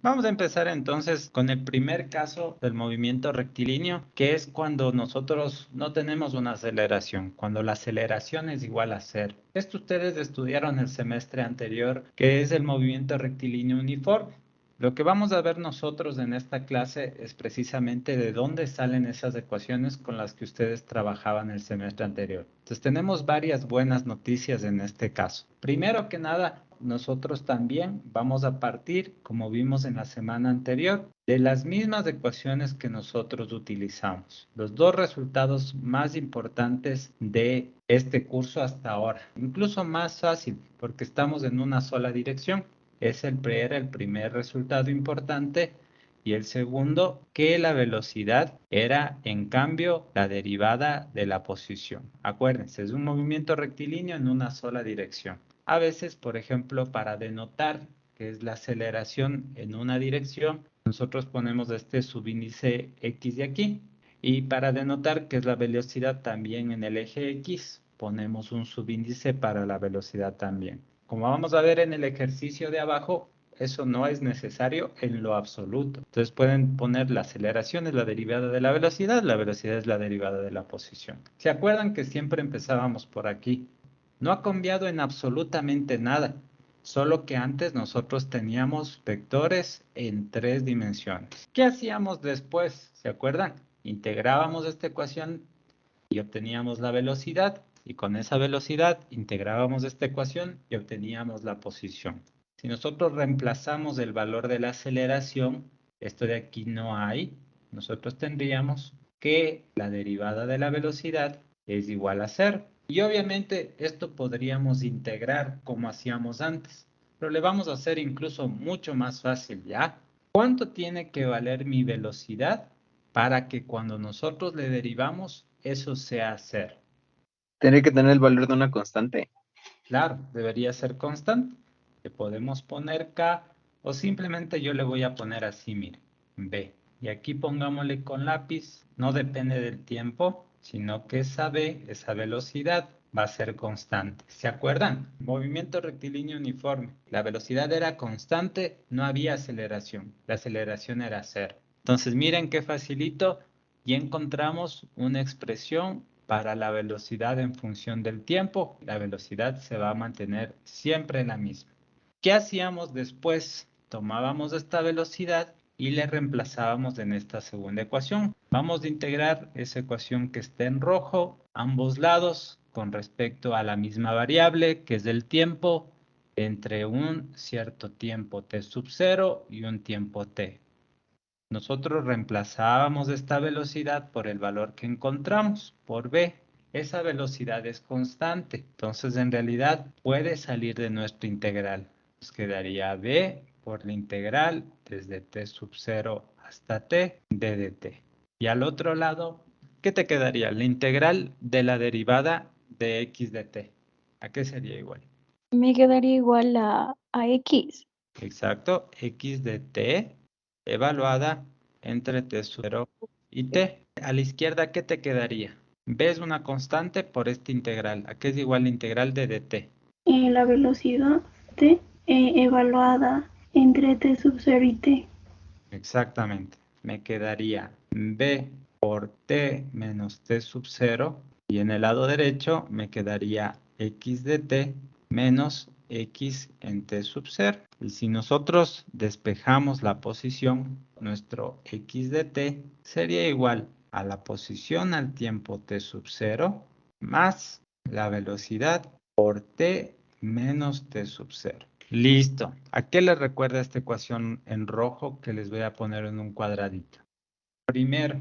Vamos a empezar entonces con el primer caso del movimiento rectilíneo, que es cuando nosotros no tenemos una aceleración, cuando la aceleración es igual a cero. Esto ustedes estudiaron el semestre anterior, que es el movimiento rectilíneo uniforme. Lo que vamos a ver nosotros en esta clase es precisamente de dónde salen esas ecuaciones con las que ustedes trabajaban el semestre anterior. Entonces tenemos varias buenas noticias en este caso. Primero que nada, nosotros también vamos a partir, como vimos en la semana anterior, de las mismas ecuaciones que nosotros utilizamos. Los dos resultados más importantes de este curso hasta ahora. Incluso más fácil, porque estamos en una sola dirección. Era el primer resultado importante y el segundo, que la velocidad era en cambio la derivada de la posición. Acuérdense, es un movimiento rectilíneo en una sola dirección. A veces, por ejemplo, para denotar que es la aceleración en una dirección, nosotros ponemos este subíndice X de aquí. Y para denotar que es la velocidad también en el eje X, ponemos un subíndice para la velocidad también. Como vamos a ver en el ejercicio de abajo, eso no es necesario en lo absoluto. Entonces pueden poner la aceleración es la derivada de la velocidad es la derivada de la posición. ¿Se acuerdan que siempre empezábamos por aquí? No ha cambiado en absolutamente nada, solo que antes nosotros teníamos vectores en 3 dimensiones. ¿Qué hacíamos después? ¿Se acuerdan? Integrábamos esta ecuación y obteníamos la velocidad, y con esa velocidad integrábamos esta ecuación y obteníamos la posición. Si nosotros reemplazamos el valor de la aceleración, esto de aquí no hay, nosotros tendríamos que la derivada de la velocidad es igual a cero. Y obviamente esto podríamos integrar como hacíamos antes, pero le vamos a hacer incluso mucho más fácil, ¿ya? ¿Cuánto tiene que valer mi velocidad para que cuando nosotros le derivamos, eso sea cero? Tiene que tener el valor de una constante. Claro, debería ser constante. Le podemos poner K o simplemente yo le voy a poner así, mire, B. Y aquí pongámosle con lápiz, no depende del tiempo, sino que esa B, esa velocidad, va a ser constante. ¿Se acuerdan? Movimiento rectilíneo uniforme. La velocidad era constante, no había aceleración. La aceleración era cero. Entonces miren qué facilito. Y encontramos una expresión para la velocidad en función del tiempo. La velocidad se va a mantener siempre la misma. ¿Qué hacíamos después? Tomábamos esta velocidad y le reemplazábamos en esta segunda ecuación. Vamos a integrar esa ecuación que está en rojo, ambos lados, con respecto a la misma variable, que es el tiempo, entre un cierto tiempo t sub 0 y un tiempo t. Nosotros reemplazábamos esta velocidad por el valor que encontramos, por b. Esa velocidad es constante, entonces en realidad puede salir de nuestro integral. Nos quedaría b por la integral desde t sub 0 hasta t d dt. Y al otro lado, ¿qué te quedaría? La integral de la derivada de x de t. ¿A qué sería igual? Me quedaría igual a X. Exacto, x de t evaluada entre t sub 0 y t. A la izquierda, ¿qué te quedaría? ¿Ves una constante por esta integral? ¿A qué es igual la integral de dt? La velocidad t evaluada entre t sub 0 y t. Exactamente. Me quedaría b por t menos t sub 0 y en el lado derecho me quedaría x de t menos x en t sub 0. Y si nosotros despejamos la posición, nuestro x de t sería igual a la posición al tiempo t sub 0 más la velocidad por t menos t sub 0. Listo. ¿A qué les recuerda esta ecuación en rojo que les voy a poner en un cuadradito? Primero,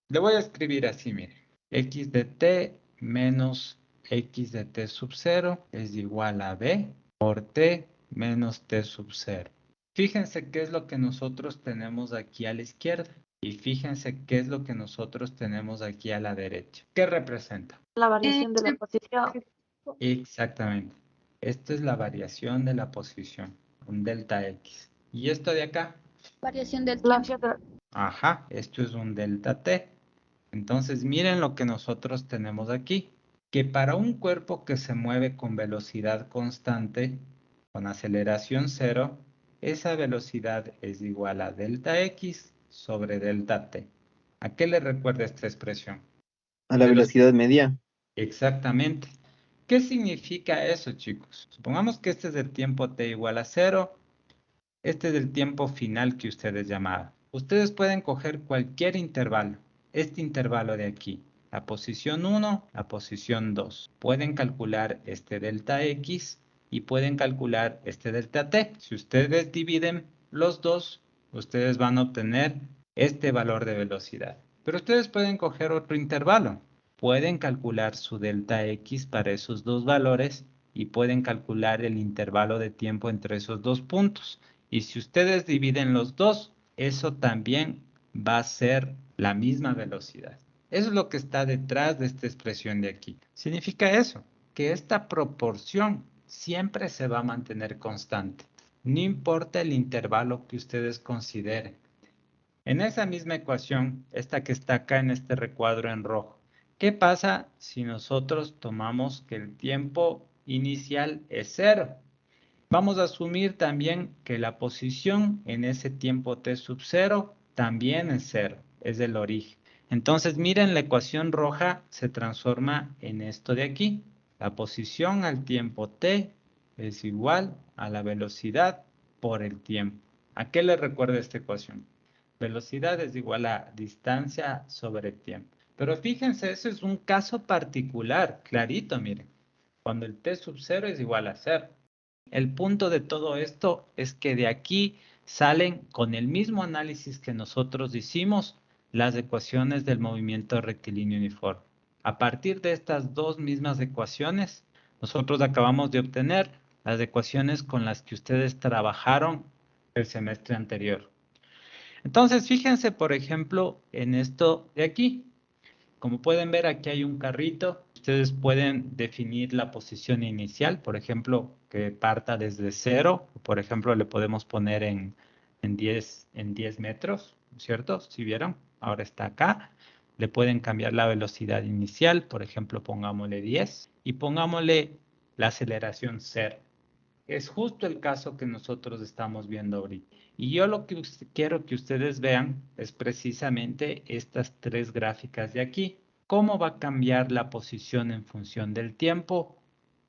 le voy a escribir así, mire. X de t menos x de t sub 0 es igual a b por t menos t sub 0. Fíjense qué es lo que nosotros tenemos aquí a la izquierda. Y fíjense qué es lo que nosotros tenemos aquí a la derecha. ¿Qué representa? La variación de la posición. Exactamente. Esto es la variación de la posición, un delta X. ¿Y esto de acá? Variación del La tiempo. Ajá, esto es un delta T. Entonces miren lo que nosotros tenemos aquí, que para un cuerpo que se mueve con velocidad constante, con aceleración cero, esa velocidad es igual a delta X sobre delta T. ¿A qué le recuerda esta expresión? A la velocidad media. Exactamente. ¿Qué significa eso, chicos? Supongamos que este es el tiempo t igual a 0. Este es el tiempo final que ustedes llamaban. Ustedes pueden coger cualquier intervalo. Este intervalo de aquí. La posición 1, la posición 2. Pueden calcular este delta X y pueden calcular este delta T. Si ustedes dividen los dos, ustedes van a obtener este valor de velocidad. Pero ustedes pueden coger otro intervalo. Pueden calcular su delta X para esos dos valores y pueden calcular el intervalo de tiempo entre esos dos puntos. Y si ustedes dividen los dos, eso también va a ser la misma velocidad. Eso es lo que está detrás de esta expresión de aquí. Significa eso, que esta proporción siempre se va a mantener constante. No importa el intervalo que ustedes consideren. En esa misma ecuación, esta que está acá en este recuadro en rojo, ¿qué pasa si nosotros tomamos que el tiempo inicial es 0? Vamos a asumir también que la posición en ese tiempo t sub 0 también es 0, es el origen. Entonces, miren, la ecuación roja se transforma en esto de aquí. La posición al tiempo t es igual a la velocidad por el tiempo. ¿A qué le recuerda esta ecuación? Velocidad es igual a distancia sobre tiempo. Pero fíjense, eso es un caso particular, clarito, miren. Cuando el t sub 0 es igual a 0. El punto de todo esto es que de aquí salen con el mismo análisis que nosotros hicimos las ecuaciones del movimiento rectilíneo uniforme. A partir de estas dos mismas ecuaciones, nosotros acabamos de obtener las ecuaciones con las que ustedes trabajaron el semestre anterior. Entonces, fíjense, por ejemplo, en esto de aquí. Como pueden ver, aquí hay un carrito. Ustedes pueden definir la posición inicial, por ejemplo, que parta desde 0. Por ejemplo, le podemos poner en 10 metros, ¿cierto? Si vieron, ahora está acá. Le pueden cambiar la velocidad inicial, por ejemplo, pongámosle 10 y pongámosle la aceleración 0. Es justo el caso que nosotros estamos viendo ahorita. Y yo lo que quiero que ustedes vean es precisamente estas tres gráficas de aquí. ¿Cómo va a cambiar la posición en función del tiempo?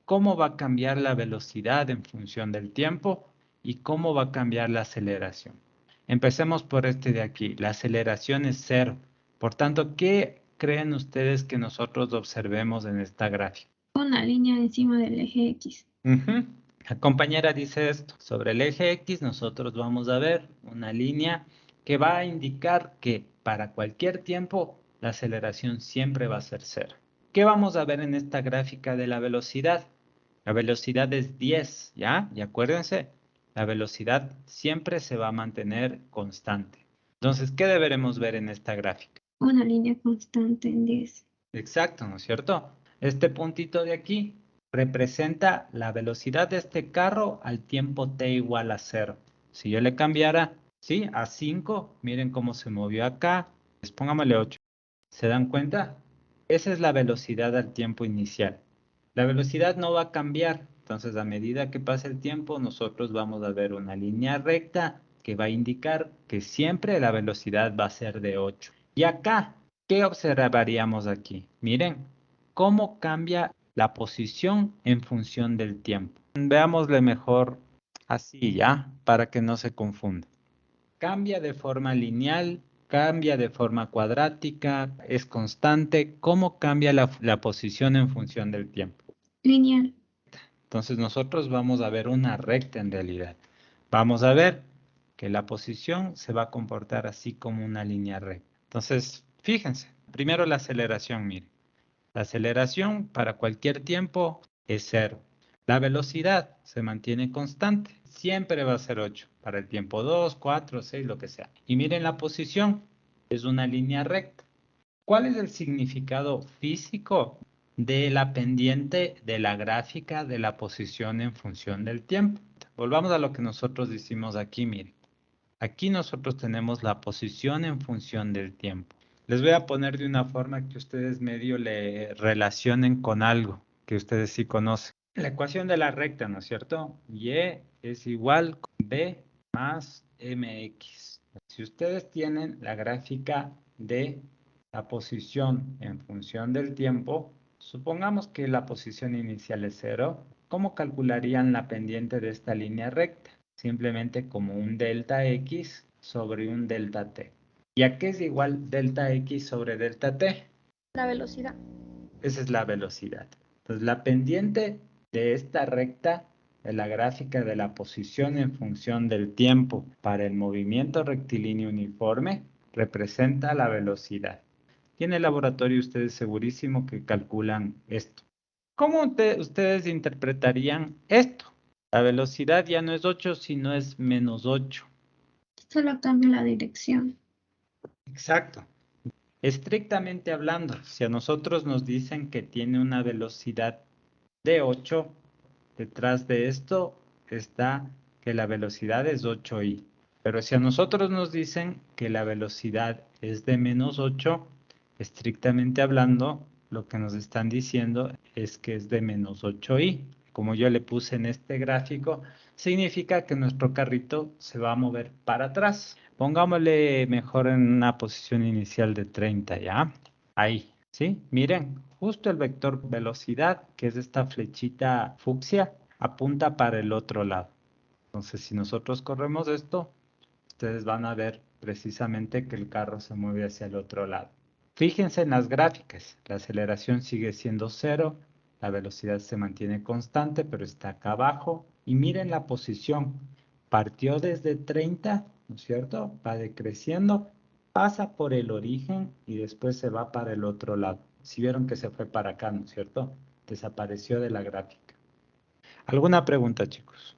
¿Cómo va a cambiar la velocidad en función del tiempo? ¿Y cómo va a cambiar la aceleración? Empecemos por este de aquí. La aceleración es 0. Por tanto, ¿qué creen ustedes que nosotros observemos en esta gráfica? Una línea encima del eje X. La compañera dice esto. Sobre el eje X nosotros vamos a ver una línea que va a indicar que para cualquier tiempo la aceleración siempre va a ser 0. ¿Qué vamos a ver en esta gráfica de la velocidad? La velocidad es 10, ¿ya? Y acuérdense, la velocidad siempre se va a mantener constante. Entonces, ¿qué deberemos ver en esta gráfica? Una línea constante en 10. Exacto, ¿no es cierto? Este puntito de aquí representa la velocidad de este carro al tiempo t igual a 0. Si yo le cambiara, ¿sí? A 5, miren cómo se movió acá. Pues pongámosle 8. ¿Se dan cuenta? Esa es la velocidad al tiempo inicial. La velocidad no va a cambiar. Entonces, a medida que pase el tiempo, nosotros vamos a ver una línea recta que va a indicar que siempre la velocidad va a ser de 8. Y acá, ¿qué observaríamos aquí? Miren, cómo cambia la posición en función del tiempo. Veámosle mejor así, ¿ya? Para que no se confunda. Cambia de forma lineal, cambia de forma cuadrática, es constante. ¿Cómo cambia la posición en función del tiempo? Lineal. Entonces nosotros vamos a ver una recta en realidad. Vamos a ver que la posición se va a comportar así como una línea recta. Entonces, fíjense, primero la aceleración, miren. La aceleración para cualquier tiempo es 0. La velocidad se mantiene constante. Siempre va a ser 8. Para el tiempo 2, 4, 6, lo que sea. Y miren la posición. Es una línea recta. ¿Cuál es el significado físico de la pendiente de la gráfica de la posición en función del tiempo? Volvamos a lo que nosotros hicimos aquí, miren. Aquí nosotros tenemos la posición en función del tiempo. Les voy a poner de una forma que ustedes medio le relacionen con algo que ustedes sí conocen. La ecuación de la recta, ¿no es cierto? Y es igual con B más mx. Si ustedes tienen la gráfica de la posición en función del tiempo, supongamos que la posición inicial es 0, ¿cómo calcularían la pendiente de esta línea recta? Simplemente como un delta x sobre un delta t. ¿Y a qué es igual delta x sobre delta t? La velocidad. Esa es la velocidad. Entonces, la pendiente de esta recta de la gráfica de la posición en función del tiempo para el movimiento rectilíneo uniforme representa la velocidad. Y en el laboratorio ustedes segurísimo que calculan esto. ¿Cómo ustedes interpretarían esto? La velocidad ya no es 8, sino es menos 8. Solo cambia la dirección. Exacto. Estrictamente hablando, si a nosotros nos dicen que tiene una velocidad de 8, detrás de esto está que la velocidad es 8i. Pero si a nosotros nos dicen que la velocidad es de menos 8, estrictamente hablando, lo que nos están diciendo es que es de menos 8i. Como yo le puse en este gráfico, significa que nuestro carrito se va a mover para atrás. Pongámosle mejor en una posición inicial de 30, ¿ya? Ahí, ¿sí? Miren, justo el vector velocidad, que es esta flechita fucsia, apunta para el otro lado. Entonces, si nosotros corremos esto, ustedes van a ver precisamente que el carro se mueve hacia el otro lado. Fíjense en las gráficas, la aceleración sigue siendo 0, la velocidad se mantiene constante, pero está acá abajo. Y miren la posición, partió desde 30, ¿no es cierto? Va decreciendo, pasa por el origen y después se va para el otro lado. Si vieron que se fue para acá, ¿no es cierto? Desapareció de la gráfica. ¿Alguna pregunta, chicos?